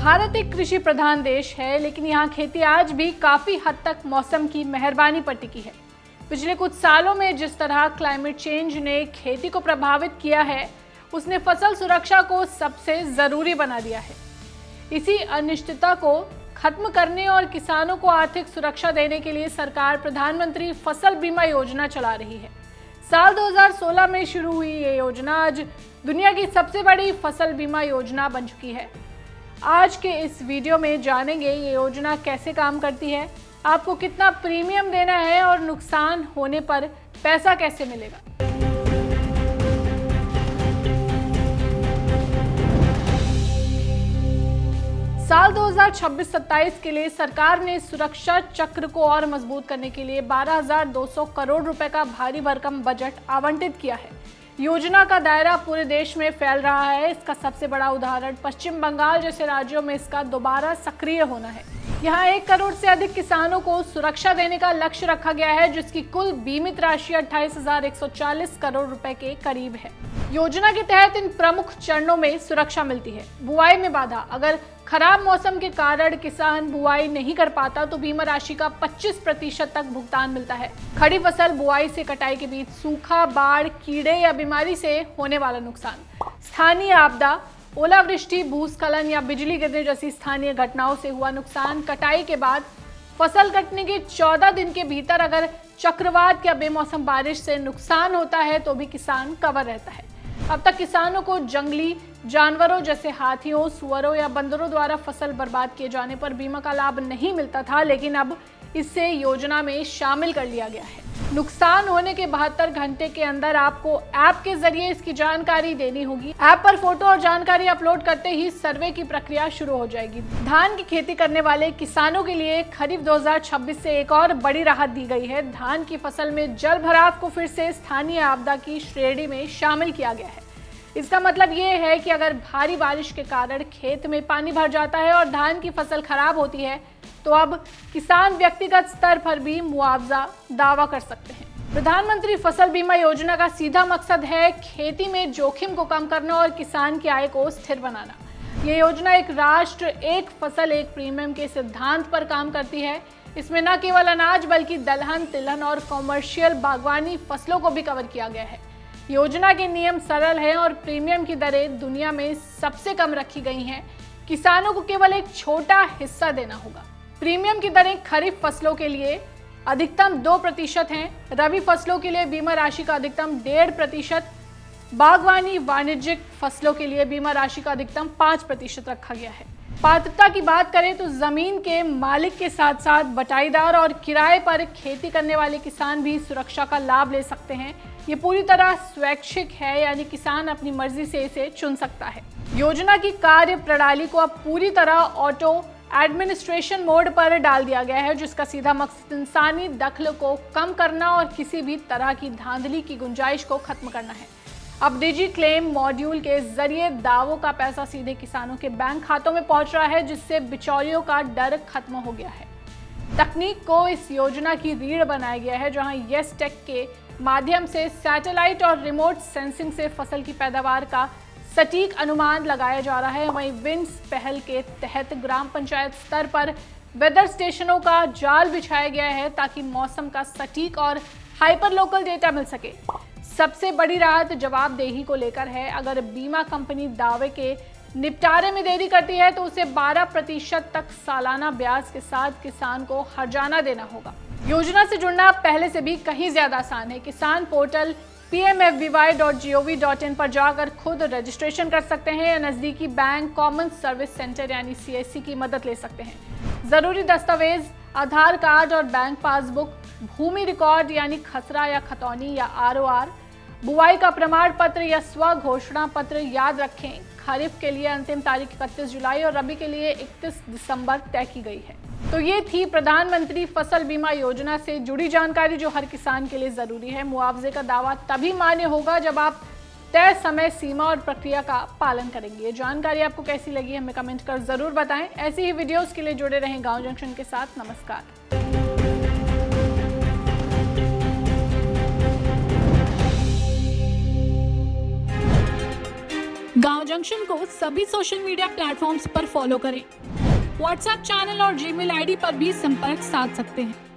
भारत एक कृषि प्रधान देश है, लेकिन यहाँ खेती आज भी काफ़ी हद तक मौसम की मेहरबानी पर टिकी है। पिछले कुछ सालों में जिस तरह क्लाइमेट चेंज ने खेती को प्रभावित किया है, उसने फसल सुरक्षा को सबसे ज़रूरी बना दिया है। इसी अनिश्चितता को खत्म करने और किसानों को आर्थिक सुरक्षा देने के लिए सरकार प्रधानमंत्री फसल बीमा योजना चला रही है। साल 2016 में शुरू हुई ये योजना आज दुनिया की सबसे बड़ी फसल बीमा योजना बन चुकी है। आज के इस वीडियो में जानेंगे ये योजना कैसे काम करती है, आपको कितना प्रीमियम देना है और नुकसान होने पर पैसा कैसे मिलेगा। साल 2026-27 के लिए सरकार ने सुरक्षा चक्र को और मजबूत करने के लिए 12,200 करोड़ रुपए का भारी भरकम बजट आवंटित किया है। योजना का दायरा पूरे देश में फैल रहा है। इसका सबसे बड़ा उदाहरण पश्चिम बंगाल जैसे राज्यों में इसका दोबारा सक्रिय होना है। यहाँ 1 करोड़ से अधिक किसानों को सुरक्षा देने का लक्ष्य रखा गया है, जिसकी कुल बीमित राशि 28,140 करोड़ रुपए के करीब है। योजना के तहत इन प्रमुख चरणों में सुरक्षा मिलती है। बुआई में बाधा, अगर खराब मौसम के कारण किसान बुआई नहीं कर पाता तो बीमा राशि का 25% तक भुगतान मिलता है। खड़ी फसल बुआई से कटाई के बीच सूखा, बाढ़, कीड़े या बीमारी से होने वाला नुकसान, स्थानीय आपदा, ओलावृष्टि, भूस्खलन या बिजली गिरने जैसी स्थानीय घटनाओं से हुआ नुकसान, कटाई के बाद फसल कटने के 14 दिन के भीतर अगर चक्रवात या बेमौसम बारिश से नुकसान होता है तो भी किसान कवर रहता है। अब तक किसानों को जंगली जानवरों जैसे हाथियों, सुअरों या बंदरों द्वारा फसल बर्बाद किए जाने पर बीमा का लाभ नहीं मिलता था, लेकिन अब इसे योजना में शामिल कर लिया गया है। नुकसान होने के 72 घंटे के अंदर आपको ऐप के जरिए इसकी जानकारी देनी होगी। ऐप पर फोटो और जानकारी अपलोड करते ही सर्वे की प्रक्रिया शुरू हो जाएगी। धान की खेती करने वाले किसानों के लिए खरीफ 2026 से एक और बड़ी राहत दी गई है। धान की फसल में जल भराव को फिर से स्थानीय आपदा की श्रेणी में शामिल किया गया है। इसका मतलब ये है कि अगर भारी बारिश के कारण खेत में पानी भर जाता है और धान की फसल खराब होती है तो अब किसान व्यक्तिगत स्तर पर भी मुआवजा दावा कर सकते हैं। प्रधानमंत्री फसल बीमा योजना का सीधा मकसद है खेती में जोखिम को कम करना और किसान की आय को स्थिर बनाना। ये योजना एक राष्ट्र एक फसल एक प्रीमियम के सिद्धांत पर काम करती है। इसमें न केवल अनाज बल्कि दलहन, तिलहन और कॉमर्शियल बागवानी फसलों को भी कवर किया गया है। योजना के नियम सरल हैं और प्रीमियम की दरें दुनिया में सबसे कम रखी गई हैं। किसानों को केवल एक छोटा हिस्सा देना होगा। प्रीमियम की दरें खरीफ फसलों के लिए अधिकतम 2% हैं, रबी फसलों के लिए बीमा राशि का अधिकतम 1.5%, बागवानी वाणिज्यिक फसलों के लिए बीमा राशि का अधिकतम 5% रखा गया है। पात्रता की बात करें तो जमीन के मालिक के साथ साथ बटाईदार और किराए पर खेती करने वाले किसान भी सुरक्षा का लाभ ले सकते हैं। ये पूरी तरह स्वैच्छिक है, यानी किसान अपनी मर्जी से इसे चुन सकता है। योजना की कार्य प्रणाली को अब पूरी तरह ऑटो एडमिनिस्ट्रेशन मोड पर डाल दिया गया है, जिसका सीधा मकसद इंसानी दखल को कम करना और किसी भी तरह की धांधली की गुंजाइश को खत्म करना है। अब डिजी क्लेम मॉड्यूल के जरिए दावों का पैसा सीधे किसानों के बैंक खातों में पहुंच रहा है, जिससे बिचौलियों का डर खत्म हो गया है। तकनीक को इस योजना की रीढ़ बनाया गया है, जहां येस टेक के माध्यम से सैटेलाइट और रिमोट सेंसिंग से फसल की पैदावार का सटीक अनुमान लगाया जा रहा है। वहीं विंड्स पहल के तहत ग्राम पंचायत स्तर पर वेदर स्टेशनों का जाल बिछाया गया है, ताकि मौसम का सटीक और हाइपर लोकल डेटा मिल सके। सबसे बड़ी राहत जवाबदेही को लेकर है। अगर बीमा कंपनी दावे के निपटारे में देरी करती है तो उसे 12% तक सालाना ब्याज के साथ किसान को हर्जाना देना होगा। योजना से जुड़ना पहले से भी कहीं ज्यादा आसान है। किसान पोर्टल pmfby.gov.in पर जाकर खुद रजिस्ट्रेशन कर सकते हैं या नजदीकी बैंक कॉमन सर्विस सेंटर यानी CSC की मदद ले सकते हैं। जरूरी दस्तावेज आधार कार्ड और बैंक पासबुक, भूमि रिकॉर्ड यानी खसरा या खतौनी या ROR, बुआई का प्रमाण पत्र या स्व घोषणा पत्र याद रखें। खरीफ के लिए अंतिम तारीख 31 जुलाई और रबी के लिए 31 दिसंबर तय की गई है। तो ये थी प्रधानमंत्री फसल बीमा योजना से जुड़ी जानकारी, जो हर किसान के लिए जरूरी है। मुआवजे का दावा तभी मान्य होगा जब आप तय समय सीमा और प्रक्रिया का पालन करेंगे। ये जानकारी आपको कैसी लगी हमें कमेंट कर जरूर बताएं। ऐसी ही वीडियोस के लिए जुड़े रहें गांव जंक्शन के साथ। नमस्कार। गांव जंक्शन को सभी सोशल मीडिया प्लेटफॉर्म्स पर फॉलो करें। व्हाट्सएप चैनल और जीमेल आईडी पर भी संपर्क साध सकते हैं।